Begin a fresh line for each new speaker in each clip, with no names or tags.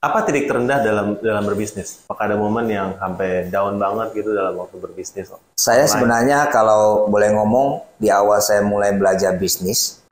Apa titik terendah dalam berbisnis? Apakah ada momen yang sampai down banget gitu dalam waktu berbisnis?
Saya sebenarnya kalau boleh ngomong, di awal saya mulai belajar bisnis,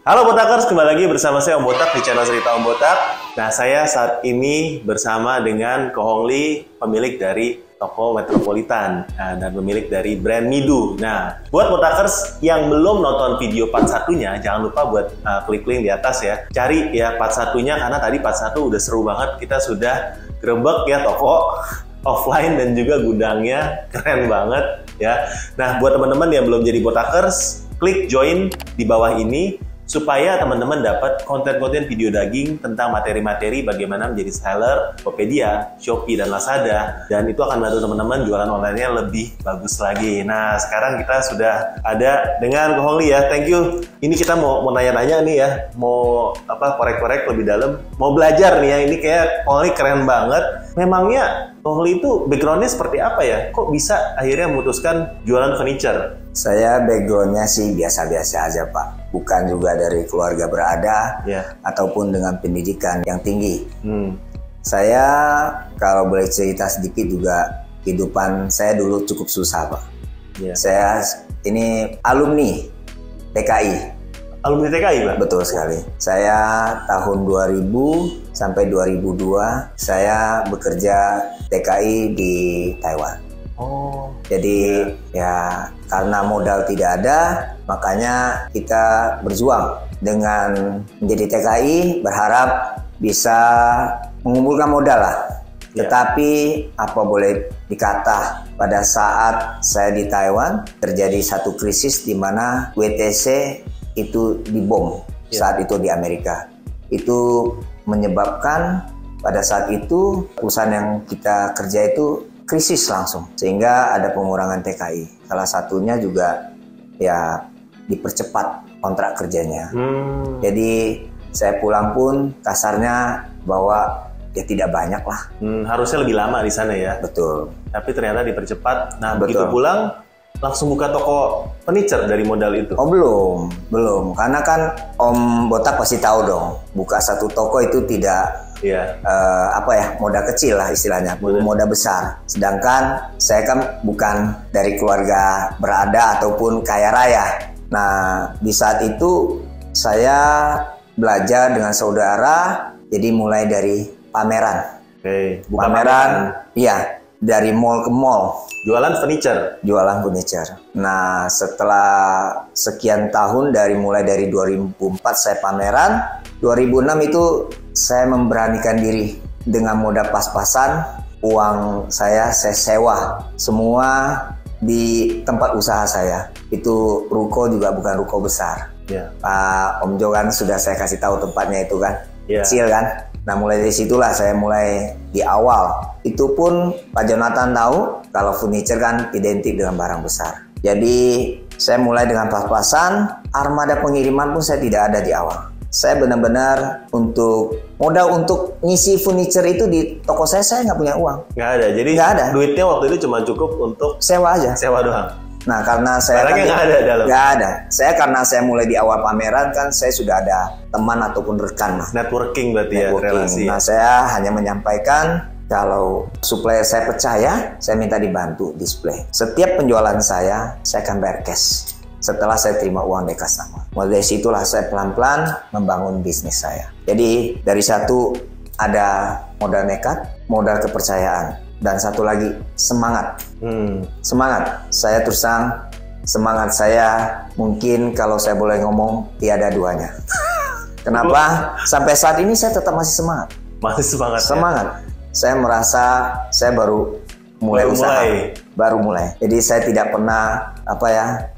Halo Botakers, kembali lagi bersama saya Om Botak di channel Cerita Om Botak. Nah, saya saat ini bersama dengan Ko Hong Lee, pemilik dari toko Metropolitan dan pemilik dari brand Midu. Nah, buat Botakers yang belum nonton video part 1-nya, jangan lupa buat klik link di atas ya. Cari ya part 1-nya karena tadi part 1 udah seru banget. Kita sudah grebek ya toko offline dan juga gudangnya keren banget ya. Nah, buat teman-teman yang belum jadi Botakers, klik join di bawah ini supaya teman-teman dapat konten-konten video daging tentang materi-materi bagaimana menjadi seller Tokopedia, Shopee, dan Lazada. Dan itu akan membantu teman-teman jualan online-nya lebih bagus lagi. Nah, sekarang kita sudah ada dengan Ko Hong Lee ya. Thank you. Ini kita mau nanya-nanya nih ya. Mau korek-korek lebih dalam. Mau belajar nih ya. Ini kayak Ko Hong Lee keren banget. Memangnya Ko Hong Lee itu background-nya seperti apa ya? Kok bisa akhirnya memutuskan jualan furniture?
saya background-nya sih biasa-biasa aja Pak. Bukan juga dari keluarga berada ataupun dengan pendidikan yang tinggi. Saya kalau boleh cerita sedikit juga, kehidupan saya dulu cukup susah Pak. Saya ini alumni TKI.
Alumni TKI Pak?
Betul sekali. Saya tahun 2000 sampai 2002 saya bekerja TKI di Taiwan. Jadi ya karena modal tidak ada, makanya kita berjuang dengan menjadi TKI, berharap bisa mengumpulkan modal lah. Tetapi apa boleh dikata, pada saat saya di Taiwan terjadi satu krisis di mana WTC itu dibom saat itu di Amerika. Itu menyebabkan pada saat itu perusahaan yang kita kerja itu krisis langsung, sehingga ada pengurangan TKI. Salah satunya juga ya dipercepat kontrak kerjanya. Jadi saya pulang pun kasarnya bahwa ya tidak banyak lah.
Harusnya lebih lama di sana ya.
Betul.
Tapi ternyata dipercepat. Nah, begitu pulang langsung buka toko furniture dari modal itu?
Oh belum. Karena kan Om Botak pasti tahu dong, buka satu toko itu tidak modal kecil lah istilahnya, modal besar. Sedangkan saya kan bukan dari keluarga berada ataupun kaya raya. Nah, di saat itu saya belajar dengan saudara, jadi mulai dari pameran. Pameran, iya, dari mall ke mall.
Jualan furniture? Jualan
furniture. Nah, setelah sekian tahun, mulai dari 2004 saya pameran, 2006 itu saya memberanikan diri dengan modal pas-pasan, uang saya sewa semua di tempat usaha saya. Itu ruko juga bukan ruko besar. Pak Om Jo kan sudah saya kasih tahu tempatnya itu kan, kecil kan. Nah, mulai dari situlah saya mulai di awal. Itu pun Pak Jonathan tahu kalau furniture kan identik dengan barang besar. Jadi saya mulai dengan pas-pasan, armada pengiriman pun saya tidak ada di awal. Saya benar-benar modal untuk ngisi furniture itu di toko saya nggak punya uang.
Nggak ada, jadi nggak ada. Duitnya waktu itu cuma cukup untuk
sewa aja.
Sewa doang.
Nah, karena saya nggak ada. Karena saya mulai di awal pameran kan, saya sudah ada teman ataupun rekan lah.
Networking berarti ya, relasi.
Nah, saya hanya menyampaikan kalau supplier saya percaya, saya minta dibantu display. Setiap penjualan saya akan bayar cash. Setelah saya terima uang dari customer. Mulai dari situlah saya pelan-pelan membangun bisnis saya. Jadi dari satu ada modal nekat, modal kepercayaan, dan satu lagi semangat. Semangat. Saya terus terang, semangat saya mungkin kalau saya boleh ngomong tiada duanya. Kenapa? Sampai saat ini saya tetap masih semangat.
Masih semangat.
Semangat. Saya merasa saya baru mulai. Jadi saya tidak pernah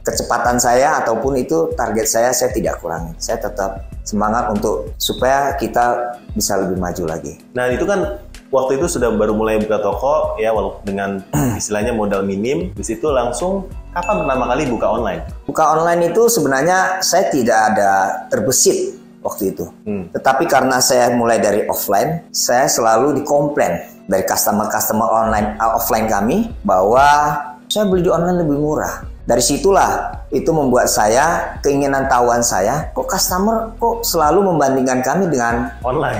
kecepatan saya ataupun itu target saya tidak kurangi. Saya tetap semangat untuk supaya kita bisa lebih maju lagi.
Nah, itu kan waktu itu sudah baru mulai buka toko ya, walaupun dengan istilahnya modal minim. Di situ langsung kapan pertama kali buka online?
Buka online itu sebenarnya saya tidak ada terbesit waktu itu. Tetapi karena saya mulai dari offline, saya selalu dikomplain dari customer offline kami bahwa saya beli di online lebih murah. Dari situlah itu membuat saya, keinginan tahuan saya, kok customer kok selalu membandingkan kami dengan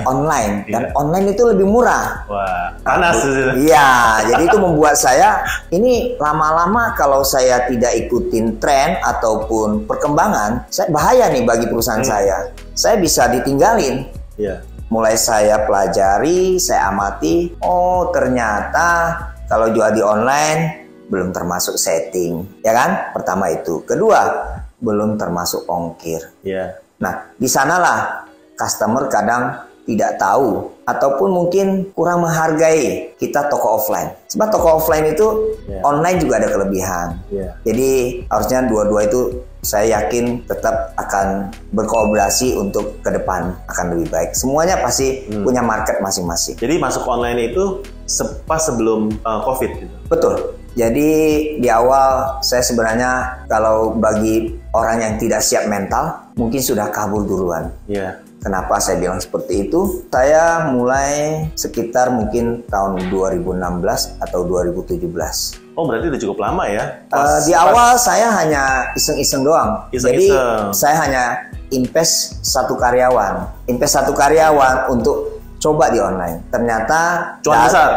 online. Dan online itu lebih murah.
Wah, panas.
Iya, jadi itu membuat saya, ini lama-lama kalau saya tidak ikutin tren ataupun perkembangan, bahaya nih bagi perusahaan saya. Saya bisa ditinggalin.
Iya.
Mulai saya pelajari, saya amati, oh ternyata kalau jual di online belum termasuk setting, ya kan? Pertama itu. Kedua, belum termasuk ongkir.
Yeah.
Nah, di sanalah customer kadang tidak tahu ataupun mungkin kurang menghargai kita toko offline. Sebab toko offline itu online juga ada kelebihan. Jadi harusnya dua-dua itu saya yakin tetap akan berkolaborasi untuk ke depan akan lebih baik. Semuanya pasti punya market masing-masing.
Jadi masuk online itu pas sebelum COVID gitu?
Betul. Jadi di awal saya sebenarnya kalau bagi orang yang tidak siap mental mungkin sudah kabur duluan.
Iya.
Kenapa saya bilang seperti itu? Saya mulai sekitar mungkin tahun 2016 atau 2017.
Oh berarti udah cukup lama ya?
Di awal saya hanya iseng-iseng doang. Jadi saya hanya invest satu karyawan untuk coba di online. Ternyata
cuan besar.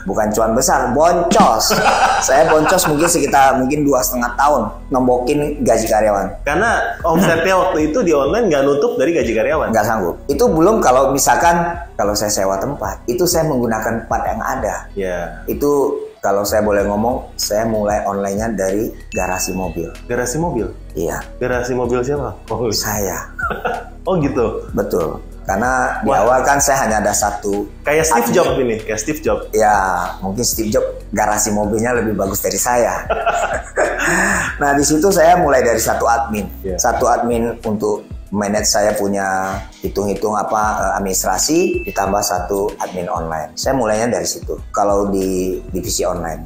Bukan cuan besar, boncos. Saya boncos mungkin 2,5 tahun nombokin gaji karyawan.
Karena omsetnya waktu itu di online nggak nutup dari gaji karyawan.
Nggak sanggup. Itu belum kalau misalkan kalau saya sewa tempat, itu saya menggunakan tempat yang ada. Itu kalau saya boleh ngomong, saya mulai online-nya dari garasi mobil.
Garasi mobil?
Iya.
Garasi mobil siapa?
Oh, saya.
Oh gitu?
Betul. Karena di awal kan saya hanya ada satu.
Kayak Steve Jobs ini, kayak Steve Jobs.
Ya, mungkin Steve Jobs garasi mobilnya lebih bagus dari saya. Nah, di situ saya mulai dari satu admin. Satu admin untuk manage saya punya hitung-hitung administrasi, ditambah satu admin online. Saya mulainya dari situ. Kalau di divisi online.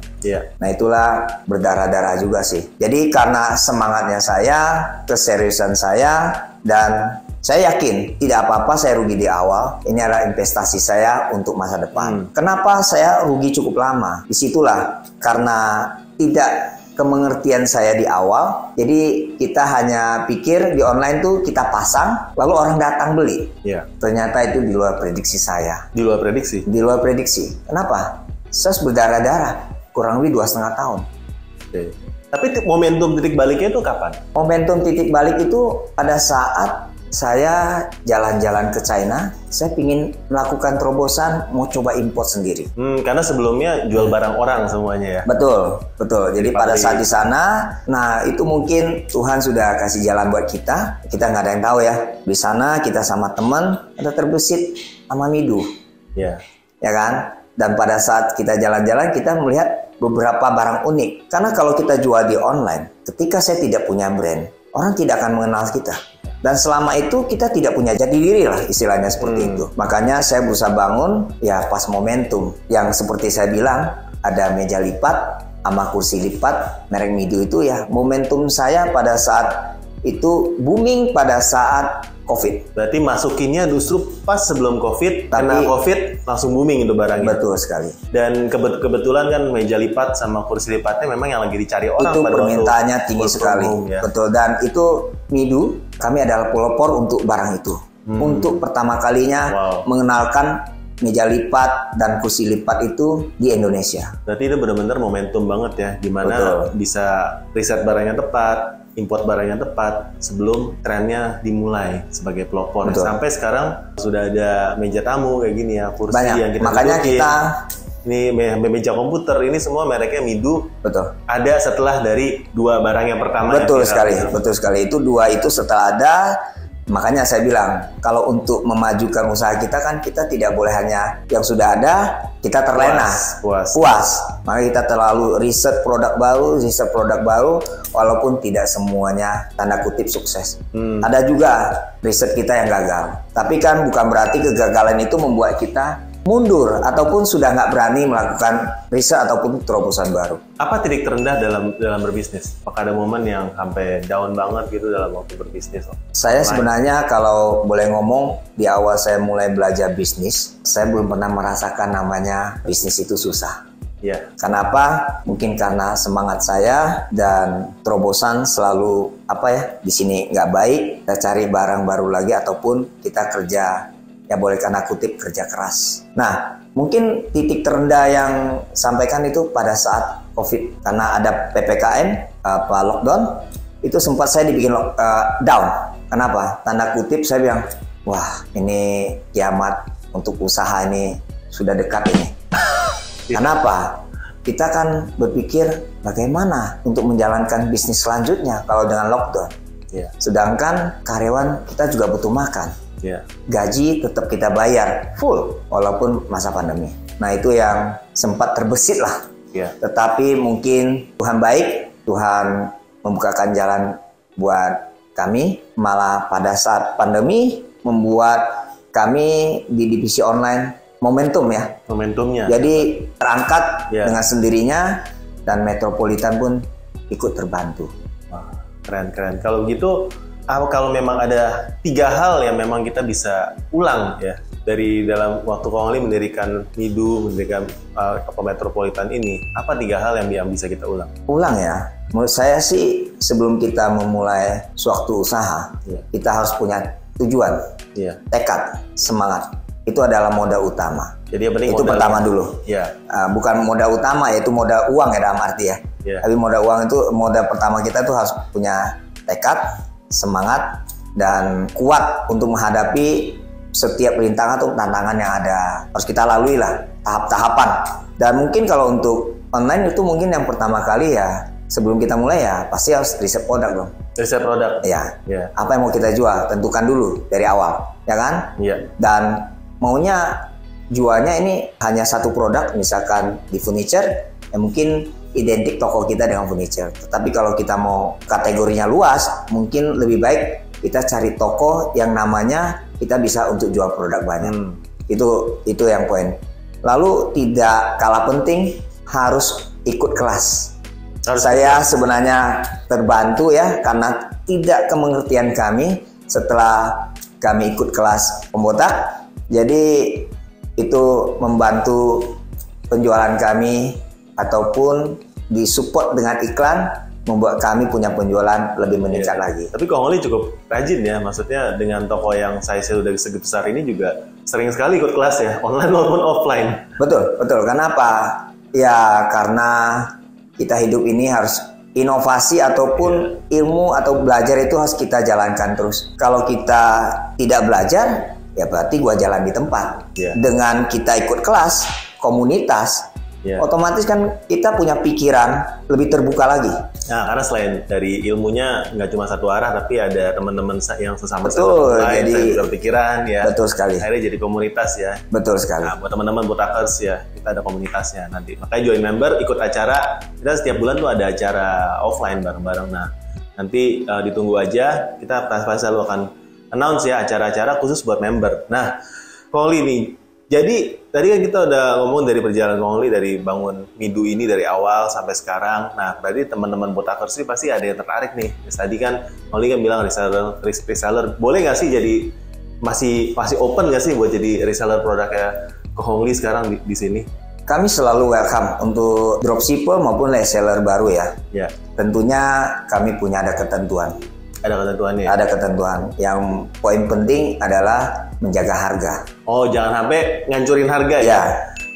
Nah, itulah berdarah-darah juga sih. Jadi karena semangatnya saya, keseriusan saya, dan saya yakin tidak apa-apa saya rugi di awal. Ini adalah investasi saya untuk masa depan. Kenapa saya rugi cukup lama? Disitulah karena tidak kemengertian saya di awal. Jadi kita hanya pikir di online tuh kita pasang, lalu orang datang beli. Ternyata itu di luar prediksi saya.
Di luar prediksi?
Di luar prediksi. Kenapa? Saya berdarah-darah, kurang lebih 2,5 tahun.
Tapi momentum titik baliknya itu kapan?
Momentum titik balik itu pada saat saya jalan-jalan ke China, saya ingin melakukan terobosan mau coba import sendiri.
Karena sebelumnya jual barang orang semuanya ya?
Betul, betul. Jadi pada saat di sana, nah itu mungkin Tuhan sudah kasih jalan buat kita. Kita nggak ada yang tahu ya. Di sana kita sama teman, ada terbesit sama Midu. Ya kan? Dan pada saat kita jalan-jalan, kita melihat beberapa barang unik. Karena kalau kita jual di online, ketika saya tidak punya brand, orang tidak akan mengenal kita. Dan selama itu kita tidak punya jati diri lah istilahnya seperti itu. Makanya saya berusaha bangun ya pas momentum. Yang seperti saya bilang ada meja lipat sama kursi lipat merek Midu itu ya momentum saya pada saat itu booming pada saat COVID.
Berarti masukinnya justru pas sebelum COVID, karena COVID langsung booming itu barangnya.
Betul sekali.
Dan kebetulan kan meja lipat sama kursi lipatnya memang yang lagi dicari orang.
Itu permintaannya tinggi sekali. Betul, dan itu Midu, kami adalah pelopor untuk barang itu. Untuk pertama kalinya mengenalkan meja lipat dan kursi lipat itu di Indonesia.
Berarti itu benar-benar momentum banget ya, dimana bisa riset barangnya tepat, import barangnya tepat sebelum trennya dimulai sebagai pelopor. Sampai sekarang sudah ada meja tamu kayak gini ya, kursi
banyak.
Yang kita
makanya
dudukin.
Kita
ini meja komputer, ini semua mereknya Midu.
Betul.
Ada setelah dari dua barang yang pertama.
Betul sekali, betul sekali. Itu dua itu setelah ada. Makanya saya bilang, kalau untuk memajukan usaha kita kan kita tidak boleh hanya yang sudah ada, kita terlena. Puas. Maka kita terlalu riset produk baru, walaupun tidak semuanya tanda kutip sukses. Ada juga riset kita yang gagal. Tapi kan bukan berarti kegagalan itu membuat kita mundur ataupun sudah nggak berani melakukan riset ataupun terobosan baru.
Apa titik terendah dalam berbisnis? Apakah ada momen yang sampai down banget gitu dalam waktu berbisnis?
Saya sebenarnya kalau boleh ngomong, di awal saya mulai belajar bisnis, saya belum pernah merasakan namanya bisnis itu susah.
Ya.
Kenapa? Mungkin karena semangat saya dan terobosan selalu di sini nggak baik, kita cari barang baru lagi ataupun kita kerja, ya boleh karena kutip, kerja keras. Nah, mungkin titik terendah yang sampaikan itu pada saat COVID, karena ada PPKM, lockdown, itu sempat saya dibikin down. Kenapa? Tanda kutip saya bilang, wah ini kiamat untuk usaha ini sudah dekat ini. Kenapa? Kita kan berpikir bagaimana untuk menjalankan bisnis selanjutnya kalau dengan lockdown. Sedangkan karyawan kita juga butuh makan. Gaji tetap kita bayar full walaupun masa pandemi. Nah itu yang sempat terbesit lah. Tetapi mungkin Tuhan baik, Tuhan membukakan jalan buat kami. Malah pada saat pandemi membuat kami di divisi online momentumnya. Jadi terangkat dengan sendirinya dan Metropolitan pun ikut terbantu.
Wah, keren. Kalau gitu, kalau memang ada 3 hal yang memang kita bisa ulang ya dari dalam waktu Ko Hong Lee mendirikan Midu, mendirikan Metropolitan ini, apa 3 hal yang bisa kita ulang?
Ulang ya, menurut saya sih sebelum kita memulai suatu usaha, kita harus punya tujuan, tekad, semangat. Itu adalah modal utama.
Jadi yang penting
itu pertama dulu. Bukan modal utama, yaitu modal uang ya dalam arti ya. Tapi modal uang itu modal pertama kita tuh harus punya tekad, semangat, dan kuat untuk menghadapi setiap rintangan atau tantangan yang ada. Harus kita lalui lah tahap-tahapan. Dan mungkin kalau untuk online itu mungkin yang pertama kali ya sebelum kita mulai ya pasti harus riset produk dong.
Riset produk.
Ya. Apa yang mau kita jual tentukan dulu dari awal, ya kan? Dan maunya jualnya ini hanya satu produk, misalkan di furniture, ya mungkin identik toko kita dengan furniture. Tetapi kalau kita mau kategorinya luas, mungkin lebih baik kita cari toko yang namanya kita bisa untuk jual produk banyak. Itu yang poin. Lalu tidak kalah penting harus ikut kelas. Saya sebenarnya terbantu ya karena tidak kemengertian kami setelah kami ikut kelas pembotak. Jadi itu membantu penjualan kami ataupun disupport dengan iklan membuat kami punya penjualan lebih meningkat lagi.
Tapi Ko Hong Lee cukup rajin ya, maksudnya dengan toko yang size-nya udah segi besar ini juga sering sekali ikut kelas ya, online maupun offline.
Betul. Kenapa? Ya karena kita hidup ini harus inovasi ataupun ilmu atau belajar itu harus kita jalankan terus. Kalau kita tidak belajar, ya berarti gua jalan di tempat. Dengan kita ikut kelas, komunitas, otomatis kan kita punya pikiran lebih terbuka lagi.
Nah, karena selain dari ilmunya nggak cuma satu arah, tapi ada teman-teman yang sesama
jadi
berpikiran ya.
Betul sekali.
Akhirnya jadi komunitas ya.
Betul sekali.
Nah, buat teman-teman botakers ya, kita ada komunitasnya nanti. Makanya join member, ikut acara. Kita setiap bulan tuh ada acara offline bareng-bareng. Nah, nanti ditunggu aja. Kita pasti selalu akan announce ya acara-acara khusus buat member. Nah, Ko Hong Lee nih, jadi tadi kan kita udah ngomong dari perjalanan Ko Hong Lee dari bangun Midu ini dari awal sampai sekarang. Nah, berarti teman-teman botakers ini pasti ada yang tertarik nih. Tadi kan Ko Hong Lee kan bilang reseller. Boleh nggak sih jadi masih open nggak sih buat jadi reseller produknya Ko Hong Lee sekarang di sini?
Kami selalu welcome untuk dropshipper maupun reseller baru ya. Tentunya kami punya ada ketentuan.
Ada ketentuannya?
Ada ketentuan. Yang poin penting adalah menjaga harga.
Oh, jangan sampai ngancurin harga ya?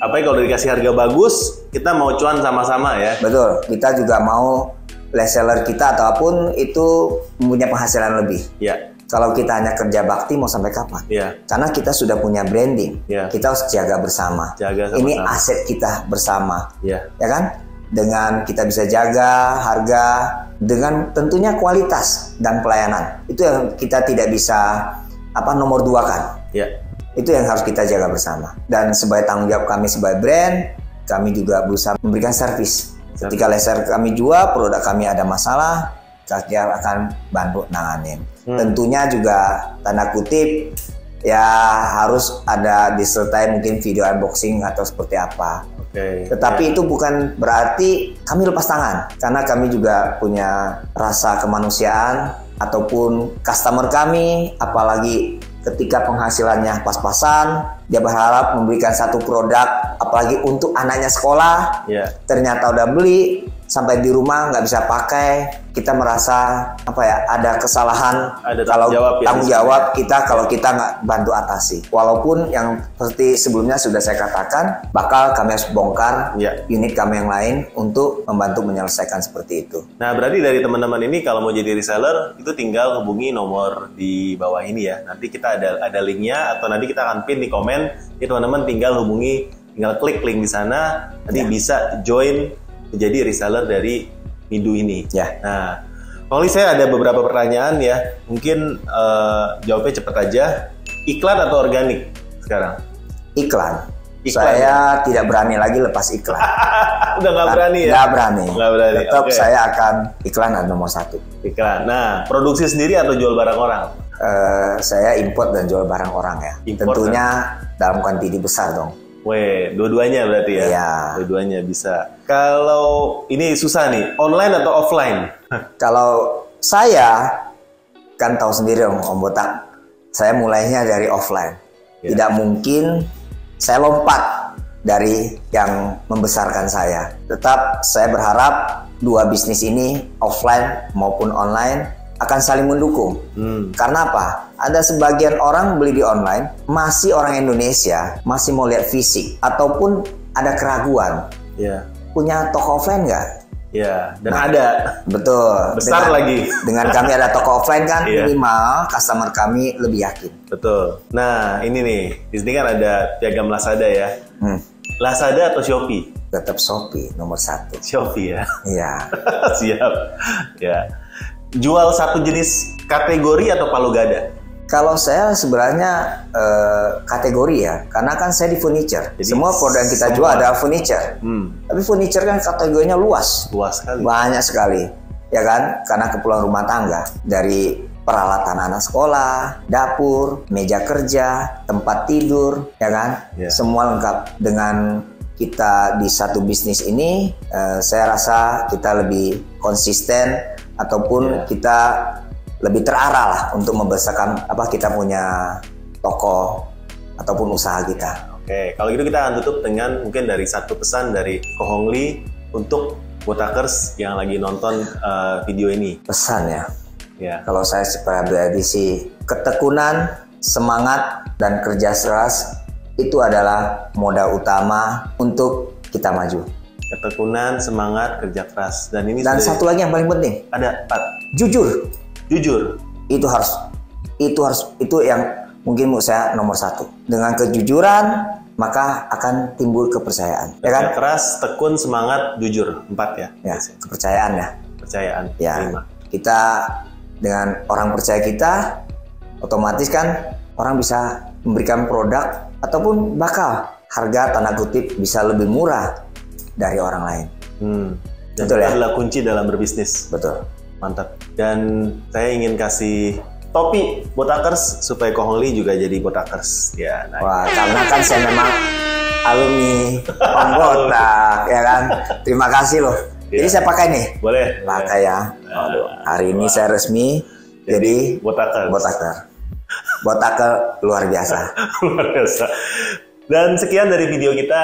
Apalagi kalau dikasih harga bagus, kita mau cuan sama-sama ya?
Betul. Kita juga mau reseller kita ataupun itu punya penghasilan lebih. Kalau kita hanya kerja bakti mau sampai kapan? Karena kita sudah punya branding. Kita harus jaga bersama. Ini aset kita bersama. Ya kan? Dengan kita bisa jaga harga, dengan tentunya kualitas dan pelayanan. Itu yang kita tidak bisa nomor 2-kan. Itu yang harus kita jaga bersama. Dan sebagai tanggung jawab kami sebagai brand, kami juga berusaha memberikan servis. Ketika reseller kami jual, produk kami ada masalah, kita akan bantu nanganin. Tentunya juga tanda kutip ya harus ada disertai mungkin video unboxing atau seperti apa. Tetapi itu bukan berarti kami lepas tangan, karena kami juga punya rasa kemanusiaan ataupun customer kami, apalagi ketika penghasilannya pas-pasan, dia berharap memberikan satu produk, apalagi untuk anaknya sekolah, ternyata udah beli, sampai di rumah nggak bisa pakai, kita merasa ada kesalahan,
ada
tanggung jawab kita kalau kita nggak bantu atasi. Walaupun yang seperti sebelumnya sudah saya katakan, bakal kami harus bongkar unit kami yang lain untuk membantu menyelesaikan seperti itu.
Nah, berarti dari teman-teman ini kalau mau jadi reseller itu tinggal hubungi nomor di bawah ini ya. Nanti kita ada linknya, atau nanti kita akan pin di komen. Jadi teman-teman tinggal klik link di sana, nanti bisa join menjadi reseller dari Midu ini. Nah, Kohongli, saya ada beberapa pertanyaan ya. Mungkin jawabnya cepat aja. Iklan atau organik sekarang?
Iklan. Saya tidak berani lagi lepas iklan.
Udah nggak berani ya?
Nggak berani. Tetap saya akan iklan nomor 1.
Iklan. Nah, produksi sendiri atau jual barang orang?
Saya import dan jual barang orang ya. Tentunya dalam kuantiti besar dong.
Dua-duanya berarti ya?
Iya.
Dua-duanya bisa. Kalau ini susah nih, online atau offline?
Kalau saya kan tahu sendiri Om Botak, saya mulainya dari offline. Tidak mungkin saya lompat dari yang membesarkan saya. Tetap saya berharap dua bisnis ini, offline maupun online, akan saling mendukung. Karena apa? Ada sebagian orang beli di online, masih orang Indonesia, masih mau lihat fisik, ataupun ada keraguan. Punya toko offline nggak?
Dan ada.
Betul.
Besar lagi.
Dengan kami ada toko offline kan, minimal customer kami lebih yakin.
Betul. Nah, ini nih, di sini kan ada piagam Lazada ya. Lazada atau Shopee?
Tetap Shopee nomor 1.
Shopee ya?
Iya.
Siap. Jual satu jenis kategori atau palu gada?
Kalau saya sebenarnya kategori ya, karena kan saya di furniture. Jadi, semua produk yang kita jual adalah furniture. Tapi furniture kan kategorinya luas.
Luas sekali.
Banyak sekali. Ya kan? Karena keperluan rumah tangga. Dari peralatan anak sekolah, dapur, meja kerja, tempat tidur, ya kan? Semua lengkap. Dengan kita di satu bisnis ini, saya rasa kita lebih konsisten, ataupun kita lebih terarah lah untuk membesarkan kita punya toko ataupun usaha kita.
Oke, kalau gitu kita akan tutup dengan mungkin dari satu pesan dari Kohongli untuk Botakers yang lagi nonton video ini.
Pesan ya. Kalau saya pribadi sih, ketekunan, semangat, dan kerja keras itu adalah modal utama untuk kita maju.
Ketekunan, semangat, kerja keras, dan
satu lagi yang paling penting,
ada 4. Jujur.
Itu yang mungkin menurut saya nomor 1. Dengan kejujuran maka akan timbul kepercayaan. Ya kan?
Keras, tekun, semangat, jujur. 4 ya.
Kepercayaan ya.
Percayaan.
5. Kita dengan orang percaya kita, otomatis kan orang bisa memberikan produk ataupun bakal harga tanda kutip bisa lebih murah dari orang lain.
Dan itu adalah kunci dalam berbisnis.
Betul.
Mantap. Dan saya ingin kasih topi Botakers supaya Kohongli juga jadi Botakers.
Karena kan saya memang alumni Om Botak, ya kan. Terima kasih loh. Jadi saya pakai nih.
Boleh.
Pakai ya. Hari ini saya resmi jadi Botakers. Botakers luar biasa.
Luar biasa. Dan sekian dari video kita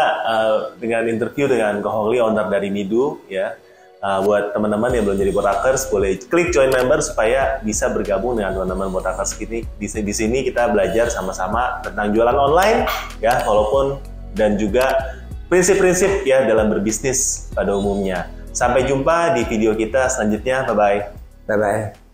dengan interview dengan Kohongli, owner dari Midu ya. Buat teman-teman yang belum jadi Botakers, boleh klik join member supaya bisa bergabung dengan teman-teman Botakers ini. Di sini kita belajar sama-sama tentang jualan online ya, walaupun dan juga prinsip-prinsip ya dalam berbisnis pada umumnya. Sampai jumpa di video kita selanjutnya. Bye-bye.
Bye-bye.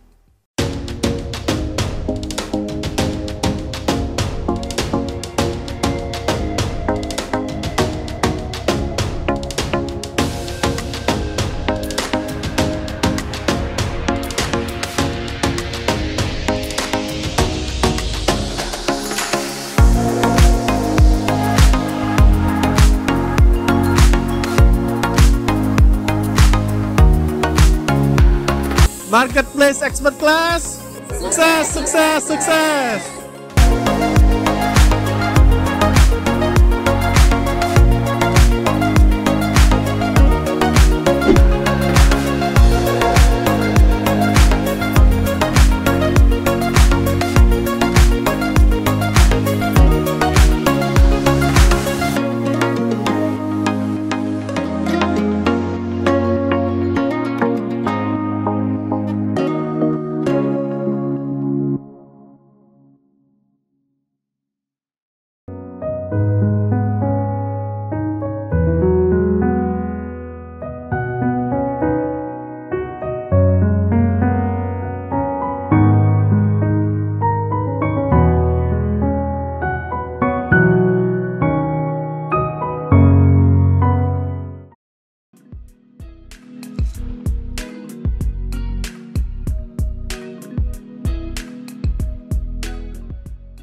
Marketplace Expert Class, sukses, sukses, sukses!